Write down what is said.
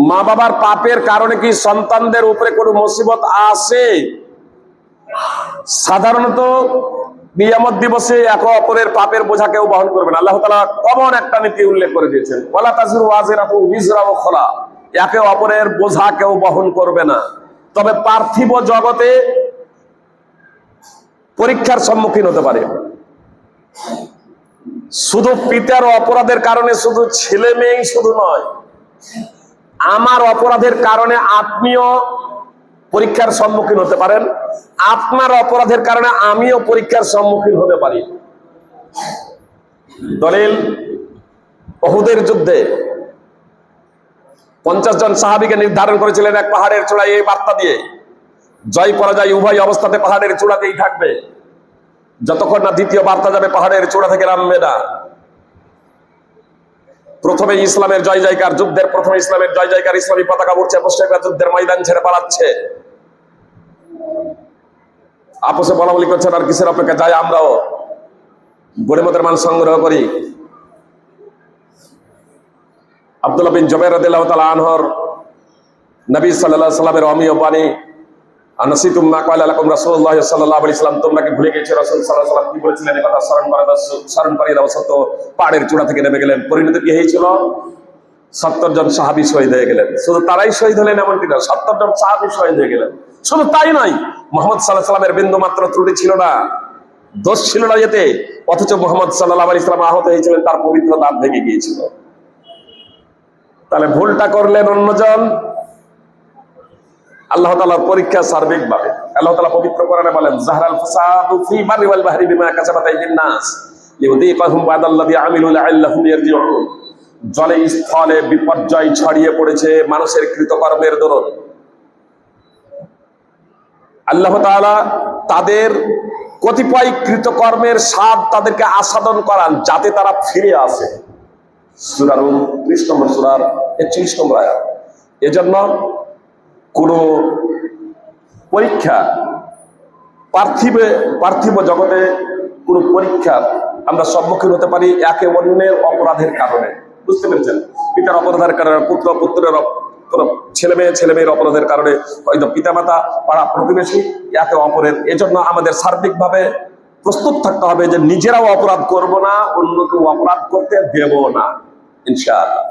মা বাবার পাপের কারণে কি সন্তানদের উপরে কোনো মুসিবত আসে? সাধারণত কিয়ামত দিবসে একে অপরের পাপের বোঝা কেউ বহন করবে না। আল্লাহ তাআলা কমন একটা নীতি উল্লেখ করে দিয়েছেন, ওয়ালা তাজিরু ওয়াজিরাতু বিজরা উখরা, একে অপরের বোঝা কেউ বহন করবে না। তবে পার্থিব জগতে পরীক্ষার সম্মুখীন হতে পারে। শুধু পিতার অপরাধের কারণে শুধু ছেলে মেয়েই শুধু নয়, আমার অপরাধের কারণে আপনিও পরীক্ষার সম্মুখীন হতে পারেন, আপনার অপরাধের কারণে আমিও পরীক্ষার সম্মুখীন হতে পারি। দলিল, উহুদের যুদ্ধে 50 জন সাহাবীকে নির্ধারণ করেছিলেন এক পাহাড়ের চূড়ায় এই বার্তা দিয়ে, জয় পরাজয় উভয় অবস্থাতে পাহাড়ের চূড়াতেই থাকবে, যতক্ষণ না দ্বিতীয় বার্তা যাবে পাহাড়ের চূড়া থেকে নামবে না। প্রথমে ইসলামের জয় জয়কার, যুদ্ধের প্রথমে ইসলামের জয় জয়কার, ইসলামী পতাকা উঠছে, মুশরিকরা যুদ্ধের ময়দান ছেড়ে পালাচ্ছে, আপসে বলা বলি করছেন আর কিসের অপেক্ষা, যাই আমরাও গনিমতের মাল সংগ্রহ করি। আব্দুল্লাহ বিন জুবাইর রাদিয়াল্লাহু তাআলা আনহুর নবী সাল্লাল্লাহু আলাইহি সাল্লামের অমীয় বাণী, আনাসিতুম মা ক্বালা লাকুম রাসূলুল্লাহ সাল্লাল্লাহু আলাইহি সাল্লাম, তোমরা কি ভুলে গেছো রাসূল সাল্লাল্লাহু আলাইহি সাল্লাম কি বলেছিলেন? এই কথা স্মরণ করিয়ে দাও। সত্য পাহাড়ের চূড়া থেকে নেমে গেলেন। পরিণতি কি হয়েছিল? 70 জন সাহাবী শহীদ হয়ে গেলেন। শুধু তারাই শহীদ হলেন এমনটি না, 70 জন সাহাবী শহীদ হয়ে গেলেন। শুধু তাই নয়, মুহাম্মদ সাল্লাল্লাহু আলাইহি সাল্লামের বিন্দু মাত্র ত্রুটি ছিল না, দোষ ছিল না এতে, অথচ মুহাম্মদ সাল্লাল্লাহু আলাইহি সাল্লাম আহত হয়েছিলেন, তার পবিত্র দাঁত ভেঙে গিয়েছিল। তাহলে ভুলটা করলেন অন্যজন। আল্লাহ তাআলার পরীক্ষা সার্বিকভাবে। আল্লাহ তাআলা পবিত্র কোরআনে বলেন, যাহরাল ফাসাদু ফি বাররি ওয়াল বাহরি বিমা কাসাবাত আইদিন নাস লিউযীকাহুম বাদাল্লাযী আমিলু লাআল্লাহুম ইয়ারজিউন। জলে স্থলে বিপর্যয় ছড়িয়ে পড়েছে মানুষের কৃতকর্মের দরুন। আল্লাহ তাআলা তাদের কতিপয় কৃতকর্মের স্বাদ তাদেরকে আস্বাদন করান, যাতে তারা ফিরে আসে। সূরা রুম 30 নম্বর সূরার 41 নম্বর আয়াত। এজন্য কোন পরীক্ষা, পার্থিব জগতে কোন পরীক্ষা আমরা সম্মুখীন হতে পারি একে অন্যের অপরাধের কারণে। বুঝতে পেরেছেন? পিতার অপরাধের কারণে, পুত্রের ছেলে মেয়ের অপরাধের কারণে, হয়তো পিতামাতা, পাড়া প্রতিবেশী, একে অপরের। এজন্য আমাদের সার্বিকভাবে প্রস্তুত থাকতে হবে যে নিজেরাও অপরাধ করব না, অন্যকেও অপরাধ করতে দেব না, ইনশাআল্লাহ।